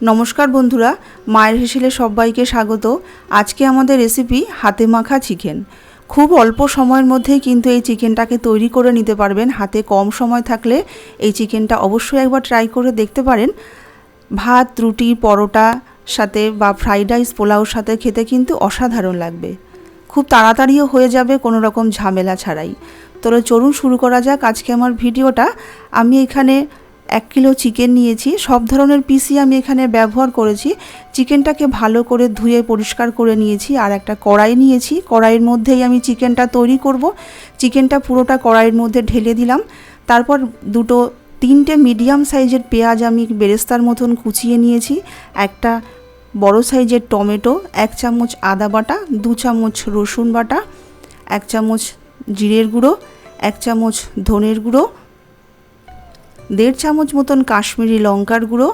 নমস্কার বন্ধুরা, মায়ের হেসেলে সবাইকে স্বাগত। আজকে আমাদের রেসিপি হাতে মাখা চিকেন। খুব অল্প সময়ের মধ্যেই কিন্তু এই চিকেনটাকে তৈরি করে নিতে পারবেন। হাতে কম সময় থাকলে এই চিকেনটা অবশ্যই একবার ট্রাই করে দেখতে পারেন। ভাত, রুটি, পরোটা সাথে বা ফ্রাইড রাইস, পোলাওর সাথে খেতে কিন্তু অসাধারণ লাগবে। খুব তাড়াতাড়িও হয়ে যাবে কোনো রকম ঝামেলা ছাড়াই। তো চলুন শুরু করা যাক আজকে আমার ভিডিওটা। আমি এখানে 1 কিলো চিকেন নিয়েছি। সব ধরনের পিসই আমি এখানে ব্যবহার করেছি। চিকেনটাকে ভালো করে ধুয়ে পরিষ্কার করে নিয়েছি। আর একটা কড়াই নিয়েছি, কড়াইয়ের মধ্যেই আমি চিকেনটা তৈরি করব। চিকেনটা পুরোটা কড়াইয়ের মধ্যে ঢেলে দিলাম। তারপর 3টে মিডিয়াম সাইজের পেঁয়াজ আমি বেরেস্তার মতন কুচিয়ে নিয়েছি। একটা বড় সাইজের টমেটো, 1 চামচ আদা বাটা, 2 চামচ রসুন বাটা, 1 চামচ জিরের গুঁড়ো, 1 চামচ ধনের গুঁড়ো, 1.5 চামচ মতন কাশ্মীরি লঙ্কার গুঁড়ো,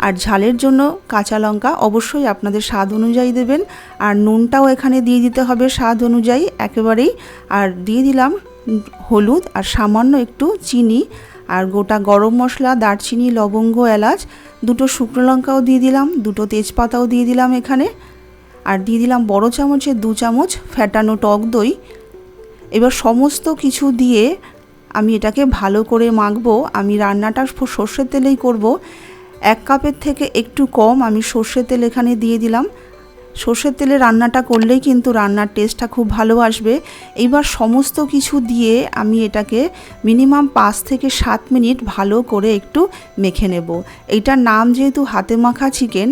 আর ঝালের জন্য কাঁচা লঙ্কা অবশ্যই আপনাদের স্বাদ অনুযায়ী দেবেন। আর নুনটাও এখানে দিয়ে দিতে হবে স্বাদ অনুযায়ী একেবারেই। আর দিয়ে দিলাম হলুদ আর সামান্য একটু চিনি। আর গোটা গরম মশলা, দারচিনি, লবঙ্গ, এলাচ, 2টো শুকনো লঙ্কাও দিয়ে দিলাম, 2টো তেজপাতাও দিয়ে দিলাম এখানে। আর দিয়ে দিলাম বড় চামচে 2 চামচ ফ্যাটানো টক দই। এবার সমস্ত কিছু দিয়ে আমি এটাকে ভালো করে মাখবো। আমি রান্নাটা সর্ষের তেলেই করব। 1 কাপের থেকে একটু কম আমি সর্ষের তেল এখানে দিয়ে দিলাম। সর্ষের তেলে রান্নাটা করলেই কিন্তু রান্নার টেস্টটা খুব ভালো আসবে। এইবার সমস্ত কিছু দিয়ে আমি এটাকে মিনিমাম 5 থেকে 7 মিনিট ভালো করে একটু মেখে নেব। এইটার নাম যেহেতু হাতে মাখা চিকেন,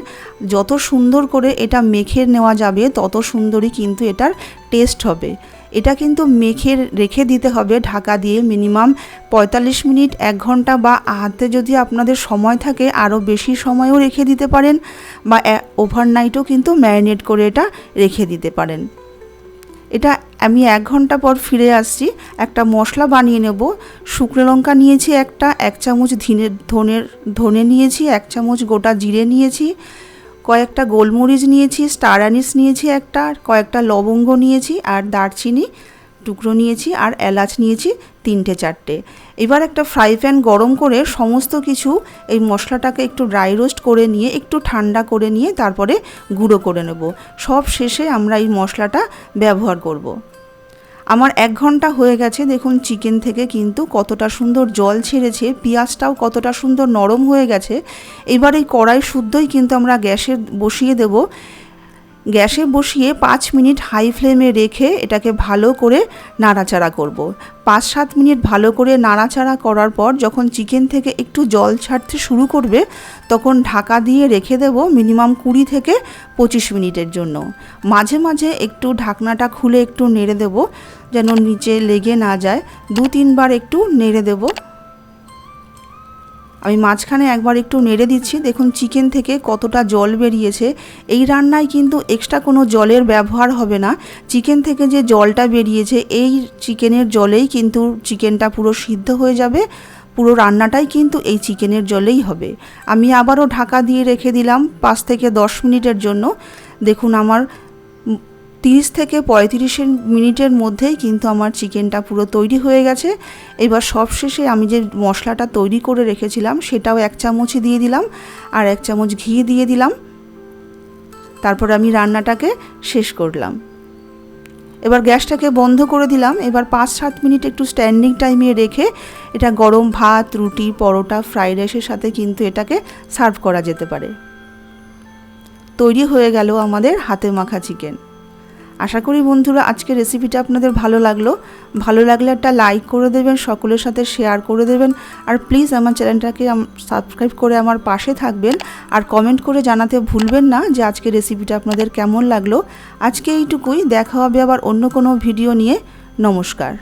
যত সুন্দর করে এটা মেখে নেওয়া যাবে তত সুন্দরই কিন্তু এটার টেস্ট হবে। এটা কিন্তু মেখে রেখে দিতে হবে ঢাকা দিয়ে মিনিমাম 45 মিনিট, 1 ঘন্টা, বা হাতে যদি আপনাদের সময় থাকে আরও বেশি সময়ও রেখে দিতে পারেন, বা ওভারনাইটও কিন্তু ম্যারিনেট করে এটা রেখে দিতে পারেন। এটা আমি 1 ঘন্টা পর ফিরে আসছি। একটা মশলা বানিয়ে নেব। শুকনো লঙ্কা নিয়েছি একটা, 1 চামচ ধনে নিয়েছি, 1 চামচ গোটা জিরে নিয়েছি, কয়েকটা গোলমরিচ নিয়েছি, স্টার অ্যানিস নিয়েছি একটা, কয়েকটা লবঙ্গ নিয়েছি, আর দারচিনি টুকরো নিয়েছি, আর এলাচ নিয়েছি 3-4টে। এবার একটা ফ্রাই প্যান গরম করে সমস্ত কিছু এই মশলাটাকে একটু ড্রাই রোস্ট করে নিয়ে একটু ঠান্ডা করে নিয়ে তারপরে গুঁড়ো করে নেব। সব শেষে আমরা এই মশলাটা ব্যবহার করব। আমার 1 ঘন্টা হয়ে গেছে। দেখুন চিকেন থেকে কিন্তু কতটা সুন্দর জল ছেড়েছে, পেঁয়াজটাও কতটা সুন্দর নরম হয়ে গেছে। এবার এই কড়াই শুদ্ধই কিন্তু আমরা গ্যাসে বসিয়ে দেব। গ্যাসে বসিয়ে 5 মিনিট হাই ফ্লেমে রেখে এটাকে ভালো করে নাড়াচাড়া করব। 5-7 মিনিট ভালো করে নাড়াচাড়া করার পর যখন চিকেন থেকে একটু জল ছাড়তে শুরু করবে তখন ঢাকা দিয়ে রেখে দেব মিনিমাম 20 থেকে 25 মিনিটের জন্য। মাঝে মাঝে একটু ঢাকনাটা খুলে একটু নেড়ে দেব যেন নিচে লেগে না যায়। 2-3 বার একটু নেড়ে দেব। আমি মাঝখানে একবার একটু নেড়ে দিচ্ছি। দেখুন চিকেন থেকে কতটা জল বেরিয়েছে। এই রান্নায় কিন্তু এক্সট্রা কোনো জলের ব্যবহার হবে না। চিকেন থেকে যে জলটা বেরিয়েছে এই চিকেনের জলেই কিন্তু চিকেনটা পুরো সিদ্ধ হয়ে যাবে। পুরো রান্নাটাই কিন্তু এই চিকেনের জলেই হবে। আমি আবারও ঢাকা দিয়ে রেখে দিলাম 5 থেকে 10 মিনিটের জন্য। দেখুন আমার 30 থেকে 35 মিনিটের মধ্যেই কিন্তু আমার চিকেনটা পুরো তৈরি হয়ে গেছে। এবার সবশেষে আমি যে মশলাটা তৈরি করে রেখেছিলাম সেটাও 1 চামচই দিয়ে দিলাম, আর 1 চামচ ঘি দিয়ে দিলাম। তারপর আমি রান্নাটাকে শেষ করলাম। এবার গ্যাসটাকে বন্ধ করে দিলাম। এবার 5-7 মিনিট একটু স্ট্যান্ডিং টাইমে রেখে এটা গরম ভাত, রুটি, পরোটা, ফ্রাইড রাইসের সাথে কিন্তু এটাকে সার্ভ করা যেতে পারে। তৈরি হয়ে গেল আমাদের হাতে মাখা চিকেন। আশা করি বন্ধুরা আজকের রেসিপিটা আপনাদের ভালো লাগলে একটা লাইক করে দেবেন, সকলের সাথে শেয়ার করে দেবেন, আর প্লিজ আমার চ্যানেলটাকে সাবস্ক্রাইব করে আমার পাশে থাকবেন। আর কমেন্ট করে জানাতে ভুলবেন না যে আজকের রেসিপিটা আপনাদের কেমন লাগলো। আজকে এইটুকুই, দেখা হবে আবার অন্য কোনো ভিডিও নিয়ে। নমস্কার।